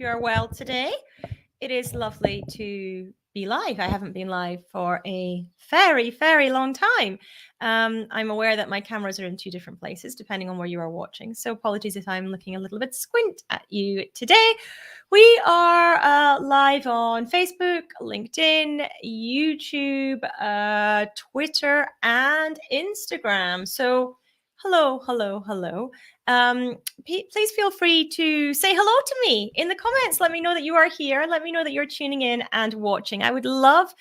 you are well today. It is lovely to be live. I haven't been live for a very long time. I'm aware that my cameras are in two different places depending on where you are watching. So apologies if I'm looking a little bit squint at you today. We are live on Facebook, LinkedIn, YouTube, Twitter, and Instagram. So hello. Please feel free to say hello to me in the comments. Let me know that you are here. Let me know that you're tuning in and watching. I would love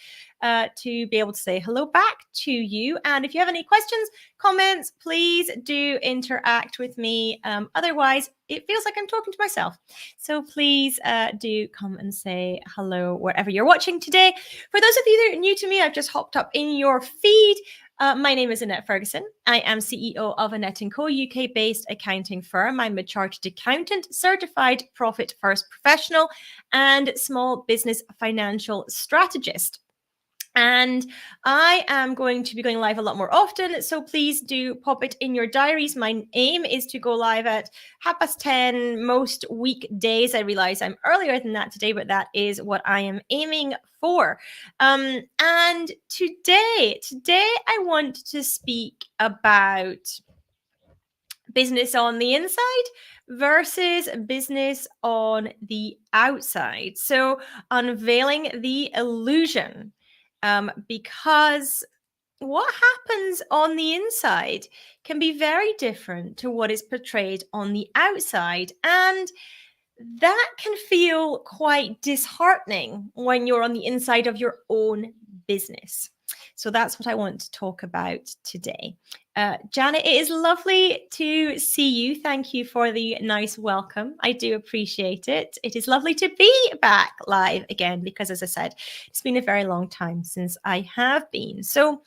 to be able to say hello back to you. And if you have any questions, comments, please do interact with me. Otherwise, it feels like I'm talking to myself. So please do come and say hello wherever you're watching today. For those of you that are new to me, I've just hopped up in your feed. My name is Annette Ferguson. I am CEO of Annette & Co, UK-based accounting firm. I'm a chartered accountant, certified profit first professional, and small business financial strategist. And I am going to be going live a lot more often, so please do pop it in your diaries. My aim is to go live at 10:30 most weekdays. I realize I'm earlier than that today, but that is what I am aiming for. And today I want to speak about business on the inside versus business on the outside. So unveiling the illusion. Because what happens on the inside can be very different to what is portrayed on the outside. And that can feel quite disheartening when you're on the inside of your own business. So that's what I want to talk about today. Janet, it is lovely to see you. Thank you for the nice welcome. I do appreciate it. It is lovely to be back live again because, as I said, it's been a very long time since I have been. So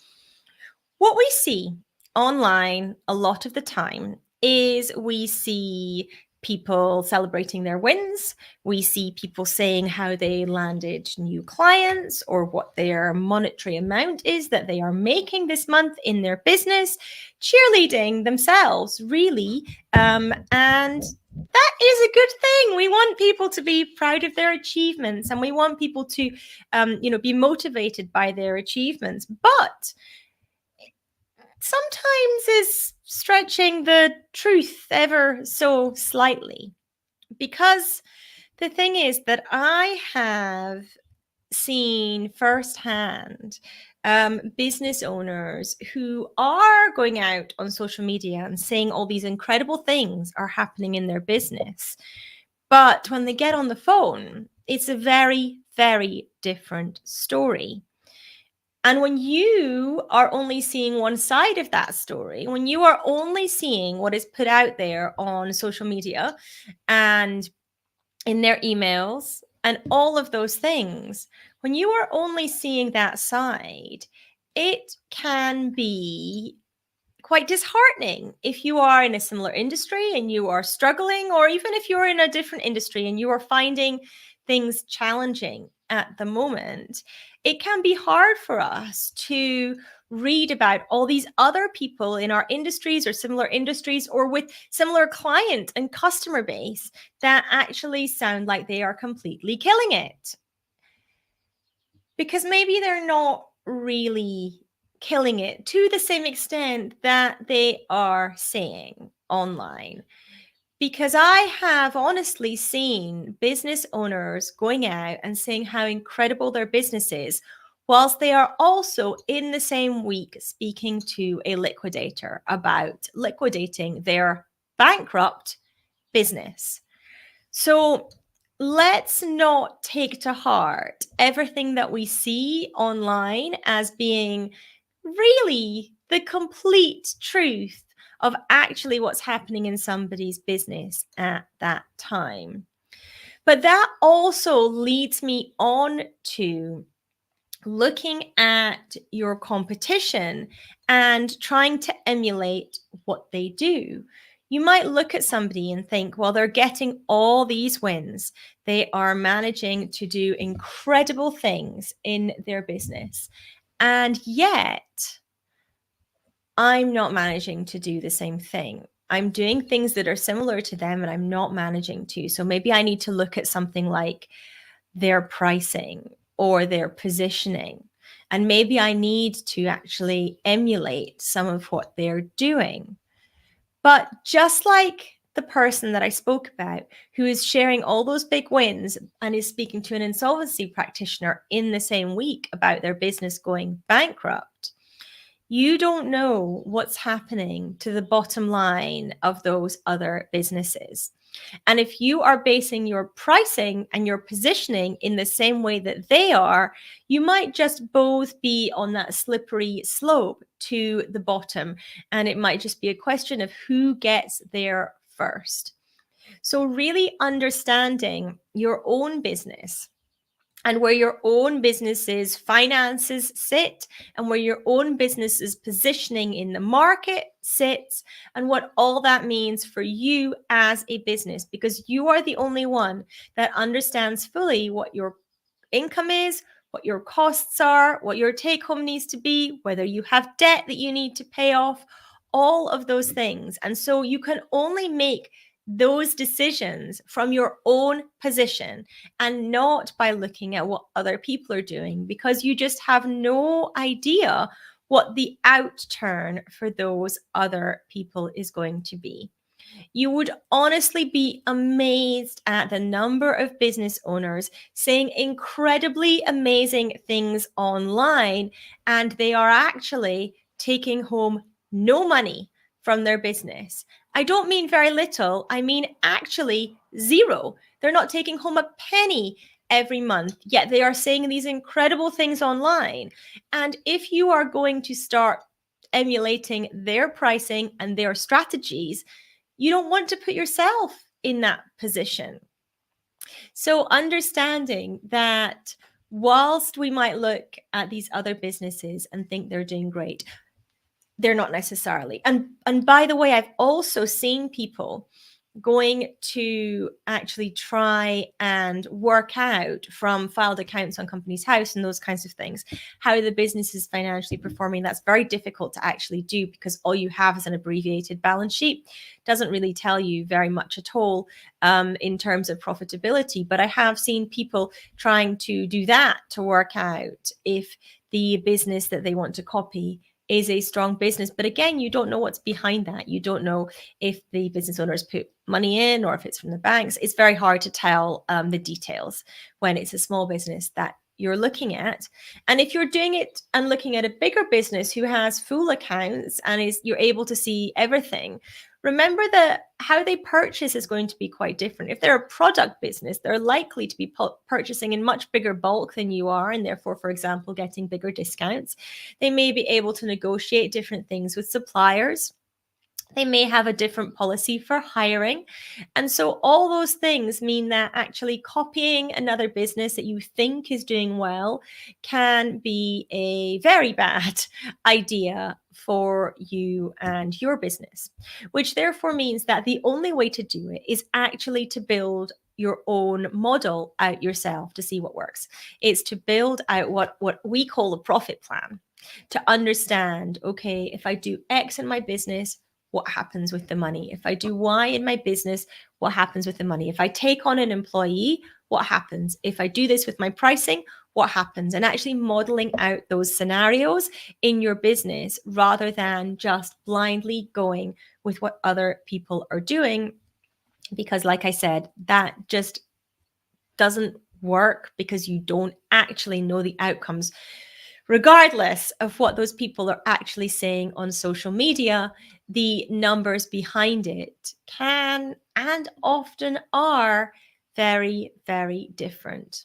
what we see online a lot of the time is we see people celebrating their wins. We see people saying how they landed new clients or what their monetary amount is that they are making this month in their business, cheerleading themselves, really. And that is a good thing. We want people to be proud of their achievements, and we want people to, be motivated by their achievements. But sometimes is stretching the truth ever so slightly, because the thing is that I have seen firsthand business owners who are going out on social media and saying all these incredible things are happening in their business. But when they get on the phone, it's a very different story. And when you are only seeing one side of that story, when you are only seeing what is put out there on social media and in their emails and all of those things, when you are only seeing that side, it can be quite disheartening if you are in a similar industry and you are struggling, or even if you're in a different industry and you are finding things challenging at the moment. It can be hard for us to read about all these other people in our industries or similar industries or with similar client and customer base that actually sound like they are completely killing it. Because maybe they're not really killing it to the same extent that they are saying online. Because I have honestly seen business owners going out and saying how incredible their business is, whilst they are also in the same week speaking to a liquidator about liquidating their bankrupt business. So let's not take to heart everything that we see online as being really the complete truth of actually what's happening in somebody's business at that time. But that also leads me on to looking at your competition and trying to emulate what they do. You might look at somebody and think, well, they're getting all these wins. They are managing to do incredible things in their business. And yet, I'm not managing to do the same thing. I'm doing things that are similar to them and I'm not managing to. So maybe I need to look at something like their pricing or their positioning. And maybe I need to actually emulate some of what they're doing. But just like the person that I spoke about, who is sharing all those big wins and is speaking to an insolvency practitioner in the same week about their business going bankrupt, you don't know what's happening to the bottom line of those other businesses. And if you are basing your pricing and your positioning in the same way that they are, you might just both be on that slippery slope to the bottom. And it might just be a question of who gets there first. So, really understanding your own business and where your own business's finances sit and where your own business's positioning in the market sits and what all that means for you as a business, because you are the only one that understands fully what your income is, what your costs are, what your take home needs to be, whether you have debt that you need to pay off, all of those things. And so you can only make those decisions from your own position and not by looking at what other people are doing, because you just have no idea what the outturn for those other people is going to be. You would honestly be amazed at the number of business owners saying incredibly amazing things online, and they are actually taking home no money from their business. I don't mean very little, I mean actually zero. They're not taking home a penny every month, yet they are saying these incredible things online. And if you are going to start emulating their pricing and their strategies, you don't want to put yourself in that position. So, understanding that whilst we might look at these other businesses and think they're doing great, they're not necessarily. And by the way, I've also seen people going to actually try and work out from filed accounts on Companies House and those kinds of things how the business is financially performing. That's very difficult to actually do because all you have is an abbreviated balance sheet. Doesn't really tell you very much at all in terms of profitability. But I have seen people trying to do that to work out if the business that they want to copy is a strong business. But again, you don't know what's behind that. You don't know if the business owners put money in or if it's from the banks. It's very hard to tell the details when it's a small business that you're looking at. And if you're doing it and looking at a bigger business who has full accounts and you're able to see everything, remember that how they purchase is going to be quite different. If they're a product business, they're likely to be purchasing in much bigger bulk than you are, and therefore, for example, getting bigger discounts. They may be able to negotiate different things with suppliers. They may have a different policy for hiring. And so all those things mean that actually copying another business that you think is doing well can be a very bad idea for you and your business, which therefore means that the only way to do it is actually to build your own model out yourself to see what works. It's to build out what we call a profit plan, to understand, okay, if I do X in my business, what happens with the money? If I do Y in my business, what happens with the money? If I take on an employee, what happens? If I do this with my pricing, what happens? And actually modeling out those scenarios in your business rather than just blindly going with what other people are doing. Because, like I said, that just doesn't work because you don't actually know the outcomes. Regardless of what those people are actually saying on social media, the numbers behind it can and often are very, very different.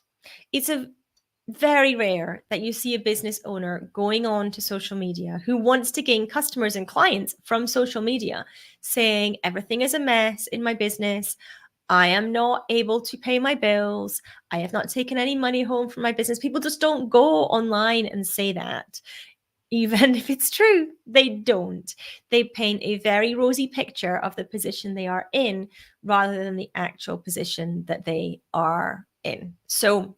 It's a very rare that you see a business owner going on to social media who wants to gain customers and clients from social media saying everything is a mess in my business. I am not able to pay my bills. I have not taken any money home from my business. People just don't go online and say that. Even if it's true, they don't. They paint a very rosy picture of the position they are in rather than the actual position that they are in. So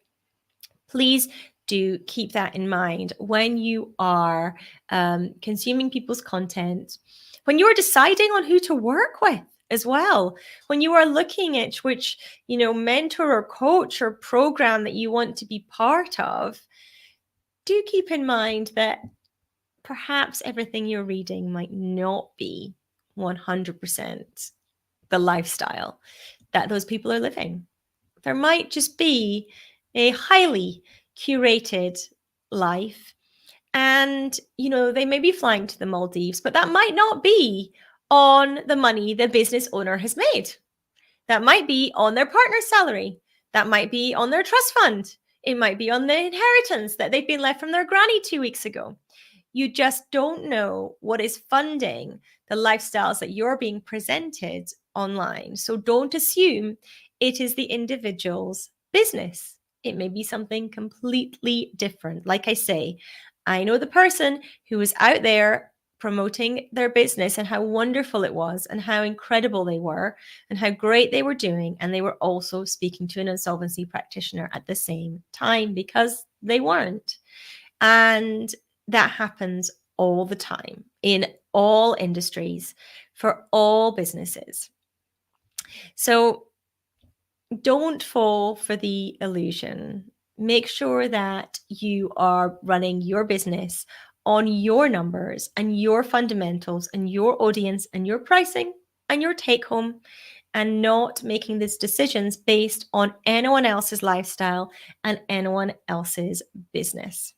please do keep that in mind when you are consuming people's content, when you are deciding on who to work with as well, when you are looking at which, mentor or coach or program that you want to be part of, do keep in mind that perhaps everything you're reading might not be 100% the lifestyle that those people are living. There might just be a highly curated life, and they may be flying to the Maldives, but that might not be on the money the business owner has made. That might be on their partner's salary. That might be on their trust fund. It might be on the inheritance that they've been left from their granny 2 weeks ago. You just don't know what is funding the lifestyles that you're being presented online. So don't assume it is the individual's business. It may be something completely different. Like I say, I know the person who was out there promoting their business and how wonderful it was and how incredible they were and how great they were doing. And they were also speaking to an insolvency practitioner at the same time because they weren't. And that happens all the time in all industries for all businesses. So don't fall for the illusion. Make sure that you are running your business on your numbers and your fundamentals and your audience and your pricing and your take home, and not making these decisions based on anyone else's lifestyle and anyone else's business.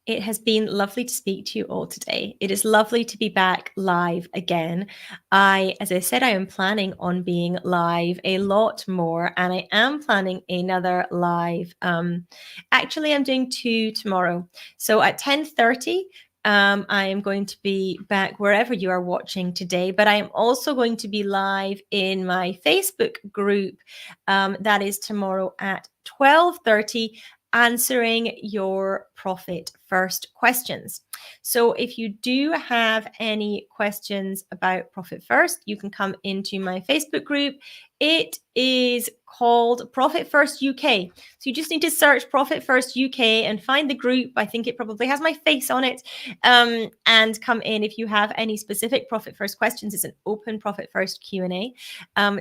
It has been lovely to speak to you all today. It is lovely to be back live again. As I said, I am planning on being live a lot more, and I am planning another live. Actually, I'm doing 2 tomorrow. So at 10:30, I am going to be back wherever you are watching today, but I am also going to be live in my Facebook group. That is tomorrow at 12:30. Answering your profit first questions. So if you do have any questions about profit first, you can come into my Facebook group. It is called Profit First UK. So you just need to search Profit First UK and find the group. I think it probably has my face on it. And come in if you have any specific Profit First questions. It's an open Profit First Q&A.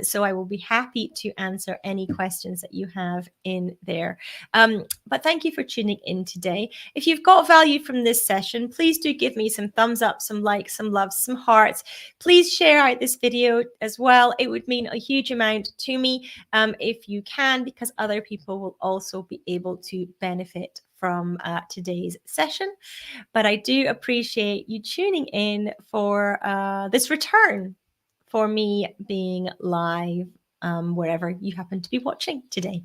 So I will be happy to answer any questions that you have in there. But thank you for tuning in today. If you've got value from this session, please do give me some thumbs up, some likes, some loves, some hearts. Please share out this video as well. It would mean a huge amount to me if you can, because other people will also be able to benefit from today's session. But I do appreciate you tuning in for this return for me being live wherever you happen to be watching today.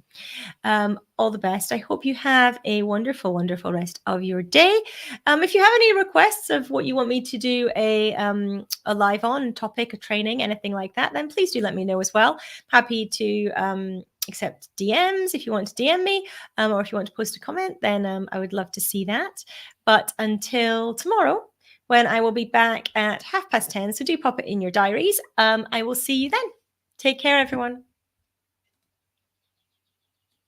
All the best. I hope you have a wonderful, wonderful rest of your day. If you have any requests of what you want me to do a live on topic, a training, anything like that, then please do let me know as well. Happy to accept DMs if you want to DM me, or if you want to post a comment, then I would love to see that. But until tomorrow, when I will be back at 10:30, so do pop it in your diaries. I will see you then. Take care, everyone.